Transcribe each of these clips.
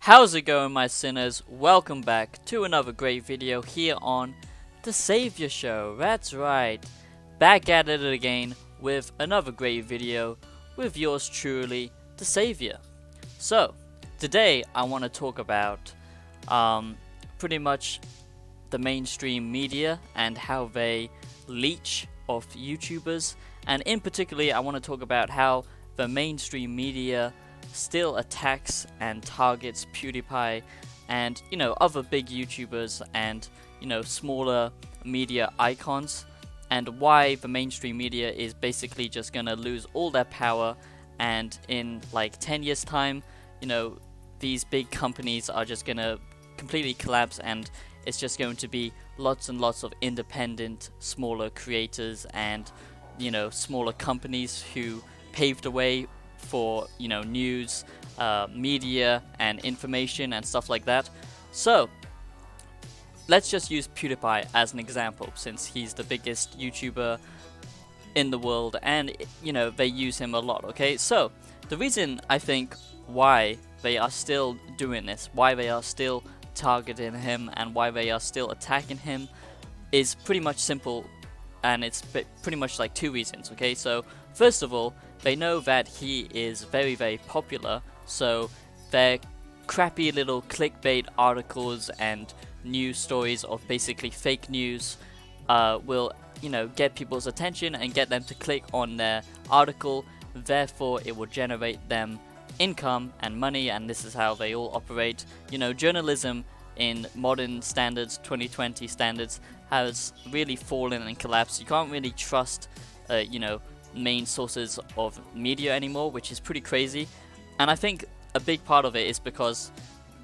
How's it going, my sinners? Welcome back to another great video here on the Saviour Show. That's right, back at it again with another great video with yours truly, the Saviour. So, today I want to talk about pretty much the mainstream media and how they leech off YouTubers, and in particular I want to talk about how the mainstream media still attacks and targets PewDiePie and other big YouTubers and smaller media icons, and why the mainstream media is basically just gonna lose all their power, and in like 10 years time these big companies are just gonna completely collapse, and it's just going to be lots and lots of independent smaller creators and smaller companies who paved the way for news, media and information and stuff like that. So let's just use PewDiePie as an example, since he's the biggest YouTuber in the world and they use him a lot. Okay, so the reason I think why they are still doing this, why they are still targeting him and why they are still attacking him is pretty much simple, and it's pretty much like two reasons. Okay, so first of all, they know that he is very, very popular, so their crappy little clickbait articles and news stories of basically fake news will get people's attention and get them to click on their article. Therefore it will generate them income and money, and this is how they all operate. Journalism in modern standards, 2020 standards, has really fallen and collapsed. You can't really trust main sources of media anymore, which is pretty crazy. And I think a big part of it is because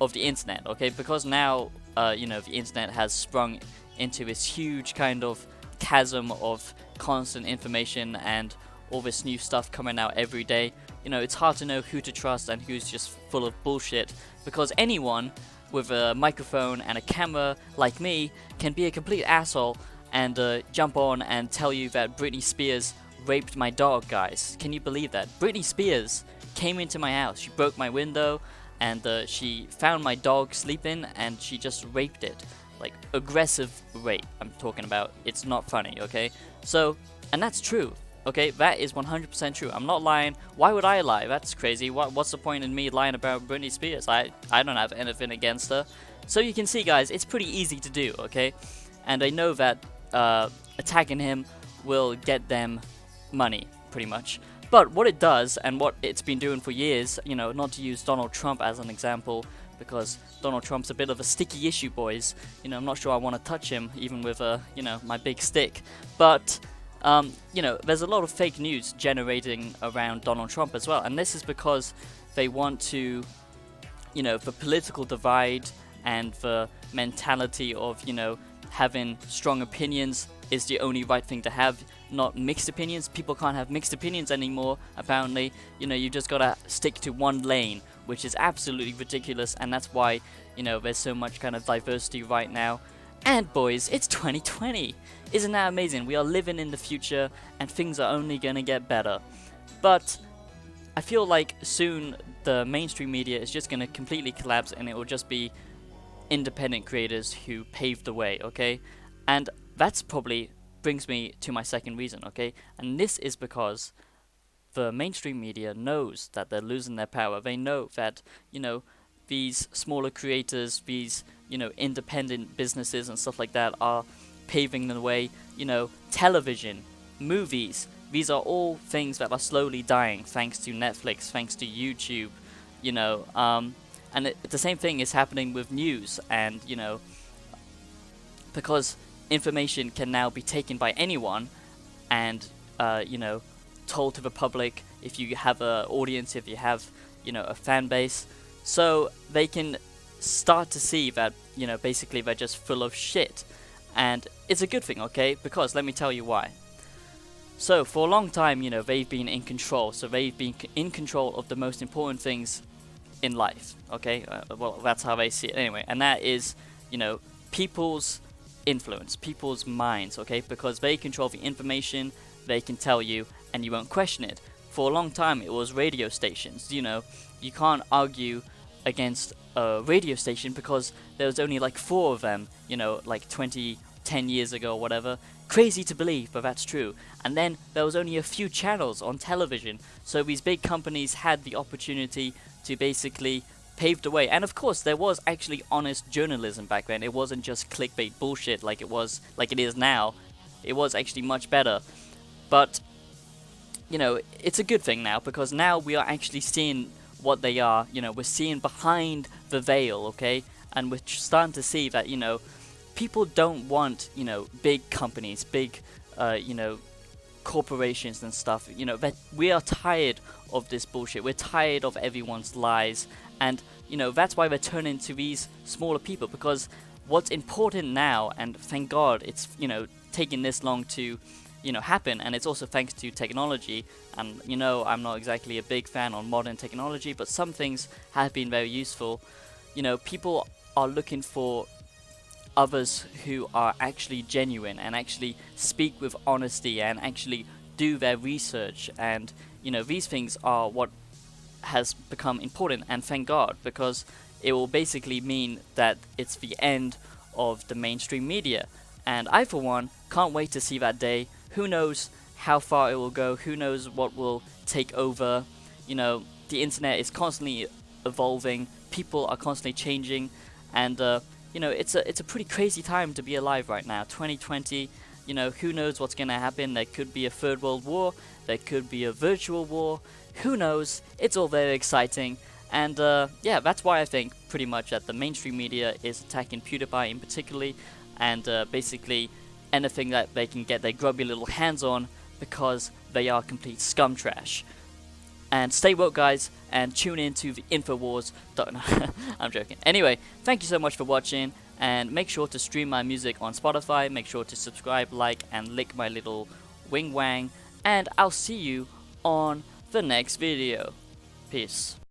of the internet. Okay, because now the internet has sprung into this huge kind of chasm of constant information and all this new stuff coming out every day. It's hard to know who to trust and who's just full of bullshit, because anyone with a microphone and a camera like me can be a complete asshole and jump on and tell you that Britney Spears raped my dog. Guys, can you believe that? Britney Spears came into my house, she broke my window, and she found my dog sleeping and she just raped it. Like, aggressive rape I'm talking about. It's not funny, okay? So, and that's true. Okay, that is 100% true. I'm not lying. Why would I lie? That's crazy. What's the point in me lying about Britney Spears? I don't have anything against her. So you can see, guys, it's pretty easy to do, okay? And I know that attacking him will get them money, pretty much. But what it does, and what it's been doing for years, not to use Donald Trump as an example, because Donald Trump's a bit of a sticky issue, boys. I'm not sure I want to touch him, even with my big stick. But there's a lot of fake news generating around Donald Trump as well, and this is because they want to, the political divide and the mentality of, having strong opinions is the only right thing to have, not mixed opinions. People can't have mixed opinions anymore, apparently. You just gotta stick to one lane, which is absolutely ridiculous, and that's why, there's so much kind of diversity right now. And boys, it's 2020. Isn't that amazing? We are living in the future and things are only gonna get better. But I feel like soon the mainstream media is just gonna completely collapse, and it will just be independent creators who pave the way, okay? And that's probably brings me to my second reason, okay? And this is because the mainstream media knows that they're losing their power. They know that, these smaller creators, these, independent businesses and stuff like that are paving the way. Television, movies, these are all things that are slowly dying thanks to Netflix, thanks to YouTube, and the same thing is happening with news, and, because information can now be taken by anyone and, told to the public if you have an audience, if you have, a fan base. So they can start to see that, basically they're just full of shit. And it's a good thing, okay? Because let me tell you why. So for a long time, they've been in control. So they've been in control of the most important things in life, okay? Well, that's how they see it anyway. And that is, people's influence, people's minds, okay? Because they control the information, they can tell you, and you won't question it. For a long time, it was radio stations. You can't argue against radio station because there was only like 4 of them, you know, like 10 years ago or whatever. Crazy to believe, but that's true. And then there was only a few channels on television, so these big companies had the opportunity to basically pave the way. And of course, there was actually honest journalism back then. It wasn't just clickbait bullshit like it is now. It was actually much better. But you know, it's a good thing now, because now we are actually seeing what they are. You know, we're seeing behind the veil, okay? And we're starting to see that, you know, people don't want, you know, big companies, big, you know, corporations and stuff. You know, that we are tired of this bullshit. We're tired of everyone's lies. And, you know, that's why we're turning to these smaller people, because what's important now, and thank God it's, you know, taking this long to, you know, happen, and it's also thanks to technology. And you know, I'm not exactly a big fan on modern technology, but some things have been very useful. You know, people are looking for others who are actually genuine and actually speak with honesty and actually do their research, and you know, these things are what has become important, and thank God, because it will basically mean that it's the end of the mainstream media. And I, for one, can't wait to see that day. Who knows how far it will go? Who knows what will take over? You know, the internet is constantly evolving. People are constantly changing, and you know, it's a pretty crazy time to be alive right now. 2020. You know, who knows what's gonna happen? There could be a third world war. There could be a virtual war. Who knows? It's all very exciting. And yeah, that's why I think pretty much that the mainstream media is attacking Pewdiepie in particularly, and basically anything that they can get their grubby little hands on, because they are complete scum trash. And stay woke, guys, and tune in to the Infowars. I'm joking. Anyway, thank you so much for watching, and make sure to stream my music on Spotify. Make sure to subscribe, like, and lick my little wing wang, and I'll see you on the next video. Peace.